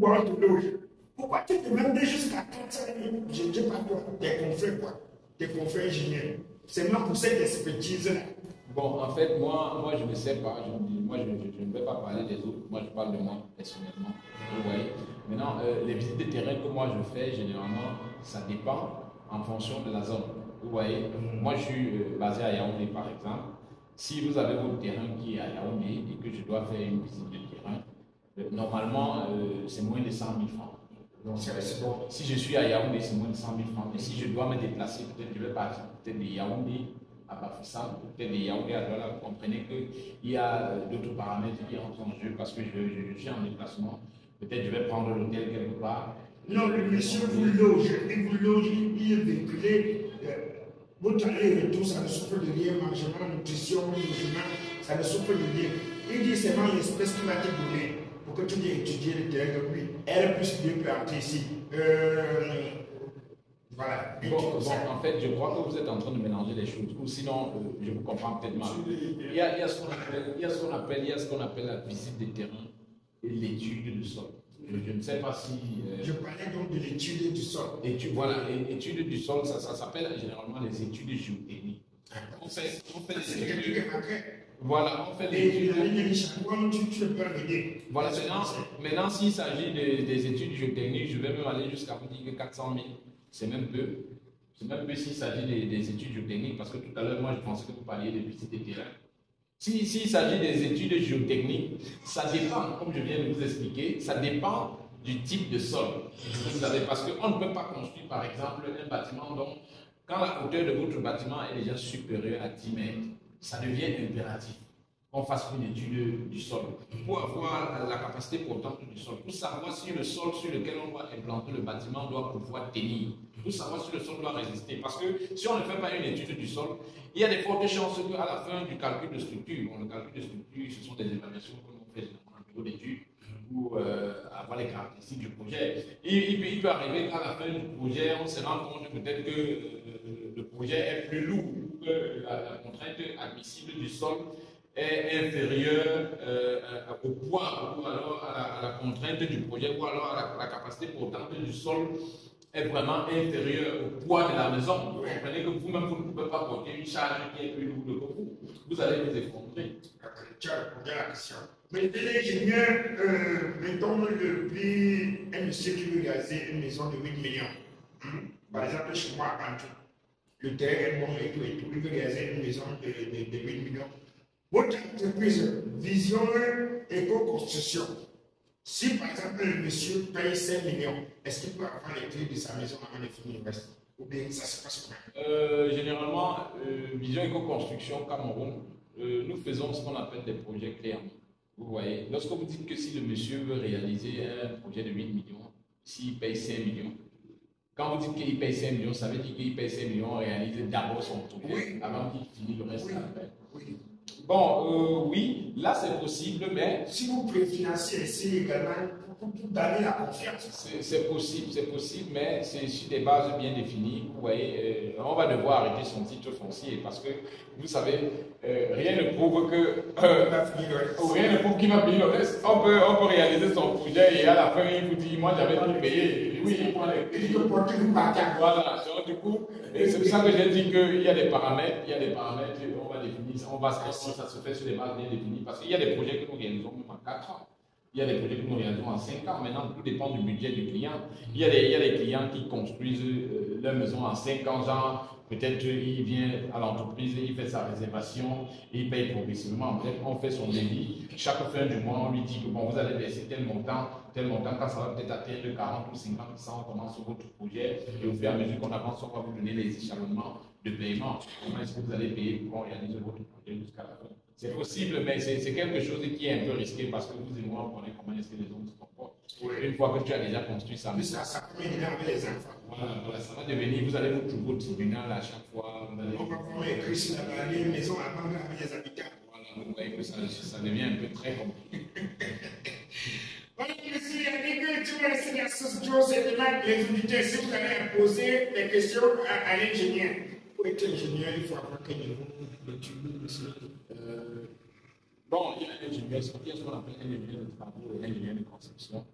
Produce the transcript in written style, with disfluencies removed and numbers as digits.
boire de l'eau. Pourquoi tu te demandes jusqu'à 400 000? Je ne dis pas toi, tes confrères quoi, tes confrères ingénieurs. C'est même pour cette expertise-là. Bon, en fait, moi je ne sais pas. Moi, je ne vais pas parler des autres. Moi, je parle de moi personnellement. Vous voyez. Maintenant, les visites de terrain que moi je fais, généralement, ça dépend en fonction de la zone. Vous voyez. Moi, je suis basé à Yaoundé, par exemple. Si vous avez votre terrain qui est à Yaoundé et que je dois faire une visite de terrain, normalement, c'est moins de 100 000 francs. Donc, bon, si je suis à Yaoundé, c'est moins de 100 000 francs. Mais si je dois me déplacer, peut-être je vais par exemple peut-être de Yaoundé à Bafoussam, peut-être de Yaoundé à Douala, vous comprenez qu'il y a d'autres paramètres qui entrent en jeu parce que je suis en déplacement. Peut-être je vais prendre l'hôtel quelque part. Non, le monsieur vous loge, il est véhiculé. Votre aller et retour, ça ne souffre de rien, mangement, nutrition, logement, ça ne souffre de rien. Il dit seulement l'espèce qui va te donner pour que tu viennes étudier le terrain de lui. Elle plus 2 peut entrer ici. Voilà. Bon, en fait, je crois que vous êtes en train de mélanger les choses. Ou sinon, je vous comprends peut-être mal. Il y a ce qu'on appelle la visite de terrain et l'étude du sol. Je ne sais pas si... Je parlais donc de l'étude du sol. Voilà, l'étude du sol, ça s'appelle généralement les études géotechniques. On fait des études... Voilà, on fait des études... Voilà, maintenant s'il s'agit des études géotechniques, je vais même aller jusqu'à vous dire que 400 000, c'est même peu. C'est même peu s'il s'agit des études géotechniques, parce que tout à l'heure, moi, je pensais que vous parliez de visite de terrain. S'il s'agit des études géotechniques, ça dépend, comme je viens de vous expliquer, ça dépend du type de sol. Vous savez, parce qu'on ne peut pas construire, par exemple, un bâtiment dont, quand la hauteur de votre bâtiment est déjà supérieure à 10 mètres, ça devient impératif qu'on fasse une étude du sol pour avoir la capacité portante du sol, pour savoir si le sol sur lequel on va implanter le bâtiment doit pouvoir tenir, pour savoir si le sol doit résister. Parce que si on ne fait pas une étude du sol, il y a de fortes chances qu'à la fin du calcul de structure, bon, le calcul de structure, ce sont des évaluations que l'on fait dans le bureau d'études pour avoir les caractéristiques du projet. Il peut arriver qu'à la fin du projet, on se rend compte peut-être que le projet est plus lourd, que la contrainte admissible du sol est inférieure au poids ou alors à la contrainte du projet ou alors à la capacité portante du sol est vraiment inférieure au poids de la maison. Vous comprenez que vous-même, vous ne pouvez pas porter une charge qui est plus lourde que vous. Vous allez vous effondrer. Tu as répondu à la question. Mais l'ingénieur, mettons le prix, un monsieur qui veut réaliser une maison de 8 millions. Par exemple, chez moi à Bantou, le terrain est bon et tout, il veut réaliser une maison de 8 millions. Votre entreprise, Vision Éco-Construction, si par exemple le monsieur paye 5 millions, est-ce qu'il peut avoir les clés de sa maison avant de finir le reste? Ou bien ça se passe comment? Généralement, Vision Éco-Construction Cameroun, nous faisons ce qu'on appelle des projets clés en main. Vous voyez, lorsque vous dites que si le monsieur veut réaliser un projet de 8 millions, s'il paye 5 millions, quand vous dites qu'il paye 5 millions, ça veut dire qu'il paye 5 millions, réalise d'abord son projet avant qu'il finisse le reste après. Oui. Bon, oui, là c'est possible, mais... Si vous préfinancez ici également, pour donner la confiance. C'est possible, mais c'est sur des bases bien définies. Vous voyez, on va devoir arrêter son titre foncier parce que, vous savez, rien ne prouve rien ne prouve qu'il va payer le reste. On peut réaliser son projet et à la fin, il vous dit, moi j'avais tout payé. Oui, il prend les... Voilà, donc du coup, c'est pour ça que j'ai dit qu'il y a des paramètres, on va définir, ça se fait sur des bases bien définies parce qu'il y a des projets que nous réalisons même en 4 ans. Il y a des projets que nous réalisons en 5 ans. Maintenant, tout dépend du budget du client. Il y a des clients qui construisent leur maison en 5 ans, genre, peut-être il vient à l'entreprise, il fait sa réservation, et il paye progressivement. Bref, on fait son débit. Chaque fin du mois, on lui dit que bon, vous allez verser tel montant, quand ça va peut-être atteindre 40 ou 50%, on commence sur votre projet. Et au fur et à mesure qu'on avance, on va vous donner les échelonnements de paiement. Comment est-ce que vous allez payer pour réaliser votre projet jusqu'à la fin? C'est possible, mais c'est quelque chose qui est un peu risqué parce que vous et moi, on connaît comment est-ce que les hommes se comportent. Une fois que tu as déjà construit ça, ça peut venir avec les enfants. Voilà, ça va devenir, vous allez vous trouver au tribunal à chaque fois. On va voir écrit sur la maison à vendre avec les habitants. Voilà, vous voyez que ça devient un peu très compliqué. Monsieur Yannick, tu vas rester dans ce studio, c'est demain les auditeurs, si vous allez poser des questions à l'ingénieur. Pour être ingénieur, il faut avoir quel niveau d'études, monsieur? Bon, il y a un ingénieur, ce qu'on appelle ingénieur de travaux et ingénieur de conception.